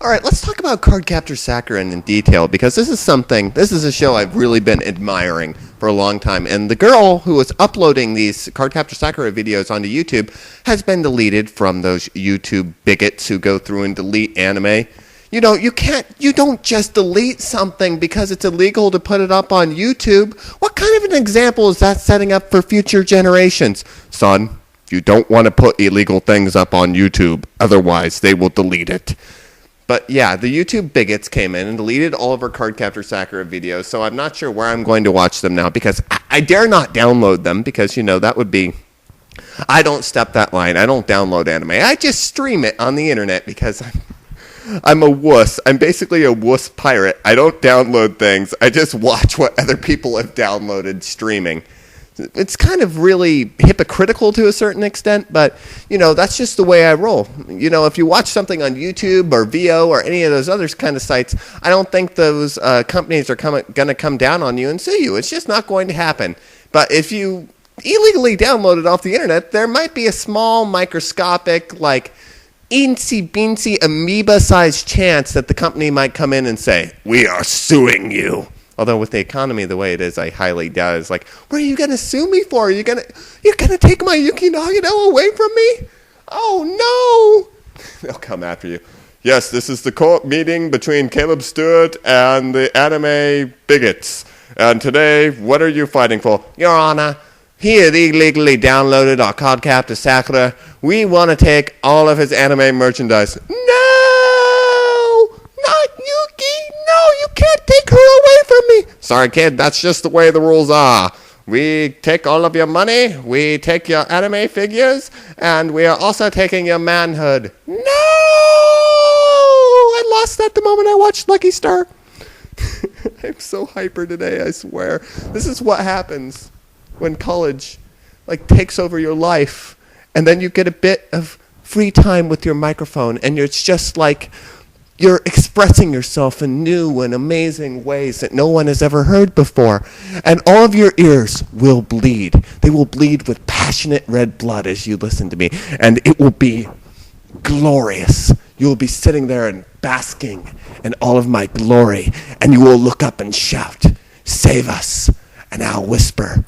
All right, let's talk about Cardcaptor Sakura in detail, because this is a show I've really been admiring for a long time. And the girl who was uploading these Cardcaptor Sakura videos onto YouTube has been deleted from those YouTube bigots who go through and delete anime. You don't just delete something because it's illegal to put it up on YouTube. What kind of an example is that setting up for future generations? Son, you don't want to put illegal things up on YouTube, otherwise they will delete it. But yeah, the YouTube bigots came in and deleted all of our Cardcaptor Sakura videos, so I'm not sure where I'm going to watch them now, because I dare not download them, because, that would be... I don't step that line. I don't download anime. I just stream it on the internet, because I'm a wuss. I'm basically a wuss pirate. I don't download things. I just watch what other people have downloaded streaming. It's kind of really hypocritical to a certain extent, but, that's just the way I roll. If you watch something on YouTube or VO or any of those other kind of sites, I don't think those companies are going to come down on you and sue you. It's just not going to happen. But if you illegally download it off the internet, there might be a small, microscopic, eensy-beensy, amoeba-sized chance that the company might come in and say, "We are suing you." Although with the economy the way it is, I highly doubt it. It's like, what are you going to sue me for? You're going to take my Yuki Nagano away from me? Oh, no. They'll come after you. Yes, this is the court meeting between Caleb Stewart and the anime bigots. And today, what are you fighting for? Your Honor, he had illegally downloaded our Cardcaptor Sakura. We want to take all of his anime merchandise. No! Not Yuki! No, you can't take her away from me. Sorry, kid, that's just the way the rules are. We take all of your money, we take your anime figures, and we are also taking your manhood. No! I lost that the moment I watched Lucky Star. I'm so hyper today, I swear. This is what happens when college, takes over your life, and then you get a bit of free time with your microphone, and it's just like... you're expressing yourself in new and amazing ways that no one has ever heard before. And all of your ears will bleed. They will bleed with passionate red blood as you listen to me. And it will be glorious. You will be sitting there and basking in all of my glory. And you will look up and shout, "Save us." And I'll whisper,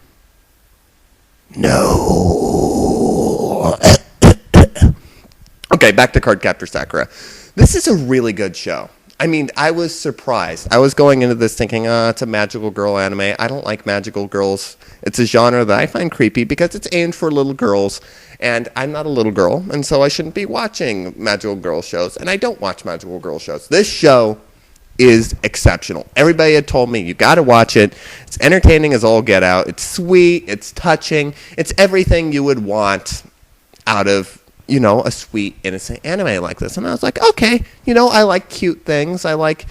"No." Okay, back to Cardcaptor Sakura. This is a really good show. I mean, I was surprised. I was going into this thinking, it's a magical girl anime. I don't like magical girls. It's a genre that I find creepy because it's aimed for little girls, and I'm not a little girl, and so I shouldn't be watching magical girl shows, and I don't watch magical girl shows. This show is exceptional. Everybody had told me, you got to watch it. It's entertaining as all get out. It's sweet. It's touching. It's everything you would want out of a sweet, innocent anime like this. And I was like, okay, I like cute things. I like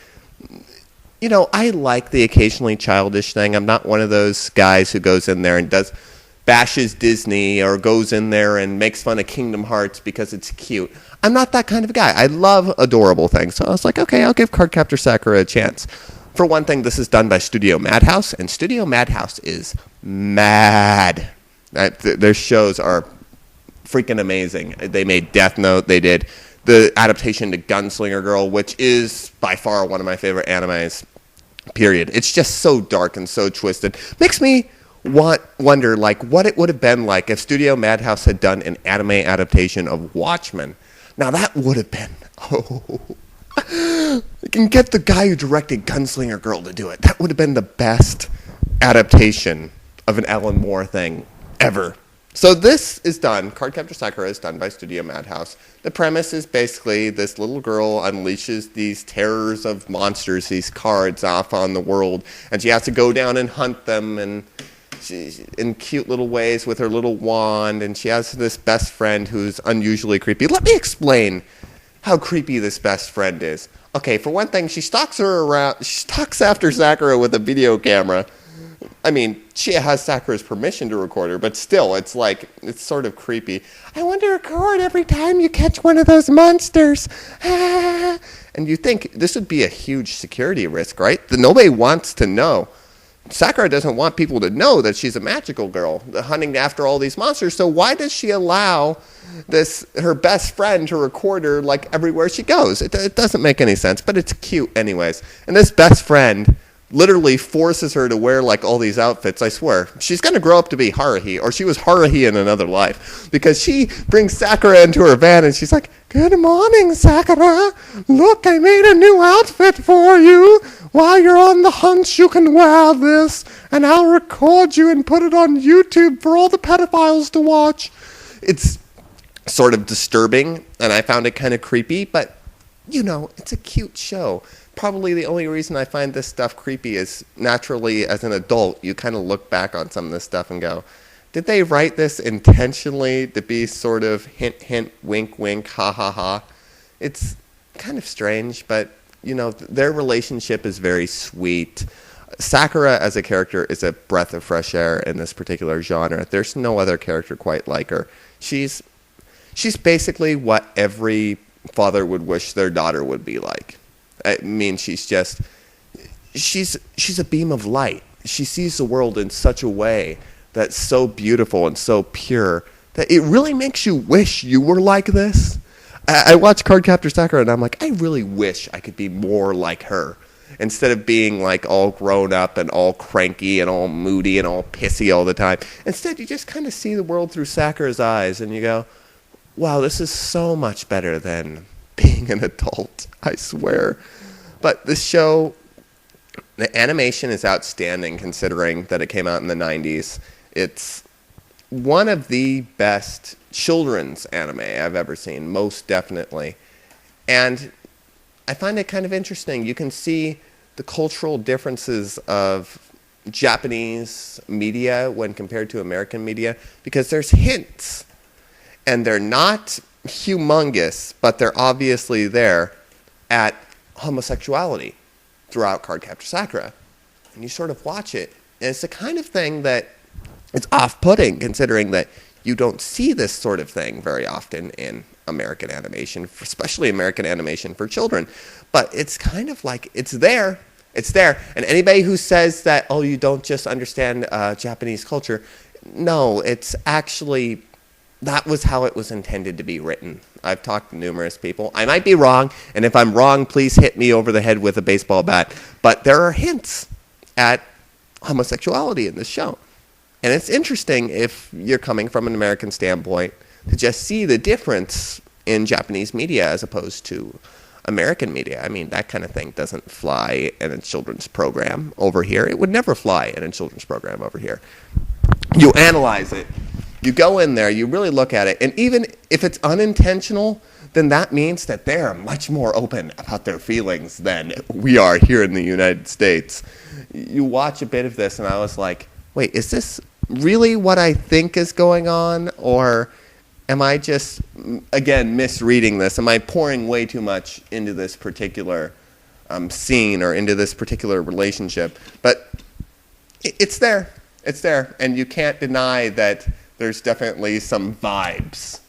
the occasionally childish thing. I'm not one of those guys who goes in there and bashes Disney or goes in there and makes fun of Kingdom Hearts because it's cute. I'm not that kind of a guy. I love adorable things. So I was like, okay, I'll give Cardcaptor Sakura a chance. For one thing, this is done by Studio Madhouse, and Studio Madhouse is mad. Their shows are freaking amazing. They made Death Note. They did the adaptation to Gunslinger Girl, which is by far one of my favorite animes, period. It's just so dark and so twisted. Makes me wonder, what it would have been like if Studio Madhouse had done an anime adaptation of Watchmen. Now, that would have been... you can get the guy who directed Gunslinger Girl to do it. That would have been the best adaptation of an Alan Moore thing ever. So this is done, Cardcaptor Sakura is done by Studio Madhouse. The premise is basically this little girl unleashes these terrors of monsters, these cards off on the world, and she has to go down and hunt them and in cute little ways with her little wand, and she has this best friend who's unusually creepy. Let me explain how creepy this best friend is. Okay, for one thing, she stalks after Sakura with a video camera. I mean, she has Sakura's permission to record her, but still, it's sort of creepy. I want to record every time you catch one of those monsters. And you think this would be a huge security risk, right? Nobody wants to know. Sakura doesn't want people to know that she's a magical girl hunting after all these monsters. So why does she allow her best friend to record her like everywhere she goes? It doesn't make any sense, but it's cute anyways. And this best friend literally forces her to wear like all these outfits. I swear, she's going to grow up to be Haruhi, or she was Haruhi in another life, because she brings Sakura into her van and she's like, "Good morning, Sakura. Look, I made a new outfit for you. While you're on the hunt, you can wear this, and I'll record you and put it on YouTube for all the pedophiles to watch." It's sort of disturbing, and I found it kind of creepy, but, it's a cute show. Probably the only reason I find this stuff creepy is naturally, as an adult, you kind of look back on some of this stuff and go, did they write this intentionally to be sort of hint, hint, wink, wink, ha, ha, ha? It's kind of strange, but, their relationship is very sweet. Sakura as a character is a breath of fresh air in this particular genre. There's no other character quite like her. She's basically what every father would wish their daughter would be like. I mean, she's a beam of light. She sees the world in such a way that's so beautiful and so pure that it really makes you wish you were like this. I watch Cardcaptor Sakura and I'm like, I really wish I could be more like her. Instead of being like all grown up and all cranky and all moody and all pissy all the time. Instead, you just kind of see the world through Sakura's eyes and you go, wow, this is so much better than being an adult, I swear. But this show, the animation is outstanding considering that it came out in the 90s. It's one of the best children's anime I've ever seen, most definitely. And I find it kind of interesting. You can see the cultural differences of Japanese media when compared to American media, because there's hints, and they're not humongous, but they're obviously there, at homosexuality throughout Cardcaptor Sakura. And you sort of watch it, and it's the kind of thing that it's off-putting, considering that you don't see this sort of thing very often in American animation, especially American animation for children. But it's kind of like, it's there. It's there. And anybody who says that, oh, you don't just understand Japanese culture, no, it's actually, that was how it was intended to be written. I've talked to numerous people. I might be wrong, and if I'm wrong, please hit me over the head with a baseball bat. But there are hints at homosexuality in this show. And it's interesting if you're coming from an American standpoint to just see the difference in Japanese media as opposed to American media. I mean, that kind of thing doesn't fly in a children's program over here. It would never fly in a children's program over here. You analyze it. You go in there, you really look at it, and even if it's unintentional, then that means that they are much more open about their feelings than we are here in the United States. You watch a bit of this, and I was like, wait, is this really what I think is going on? Or am I just, again, misreading this? Am I pouring way too much into this particular scene or into this particular relationship? But it's there. It's there. And you can't deny that there's definitely some vibes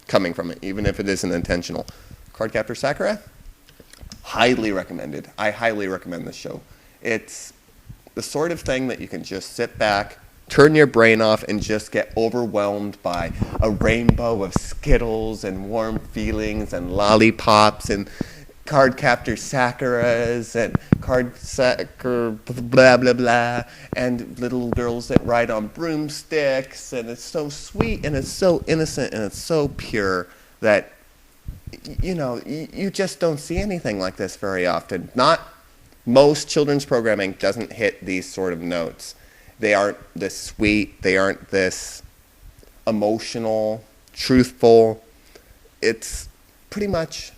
coming from it, even if it isn't intentional. Cardcaptor Sakura, highly recommended. I highly recommend this show. It's the sort of thing that you can just sit back, turn your brain off, and just get overwhelmed by a rainbow of Skittles and warm feelings and lollipops and Cardcaptor Sakuras and blah, blah, blah, and little girls that ride on broomsticks, and it's so sweet, and it's so innocent, and it's so pure that, you just don't see anything like this very often. Most children's programming doesn't hit these sort of notes. They aren't this sweet, they aren't this emotional, truthful. It's pretty much,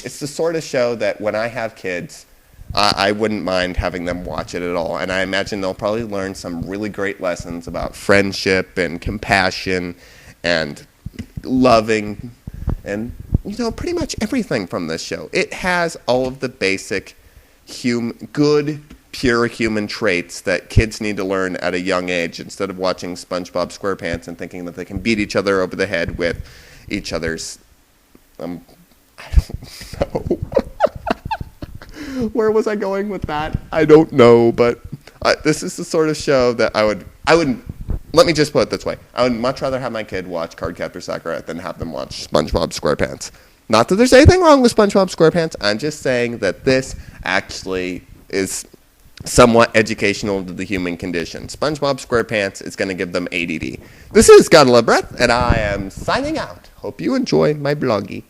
it's the sort of show that when I have kids, I wouldn't mind having them watch it at all. And I imagine they'll probably learn some really great lessons about friendship and compassion and loving and, pretty much everything from this show. It has all of the basic good, pure human traits that kids need to learn at a young age instead of watching SpongeBob SquarePants and thinking that they can beat each other over the head with each other's, I don't know. Where was I going with that? I don't know, but This is the sort of show that I would. Let me just put it this way: I would much rather have my kid watch Cardcaptor Sakura than have them watch SpongeBob SquarePants. Not that there's anything wrong with SpongeBob SquarePants. I'm just saying that this actually is somewhat educational to the human condition. SpongeBob SquarePants is going to give them ADD. This is Gotta Love Breath, and I am signing out. Hope you enjoy my bloggy.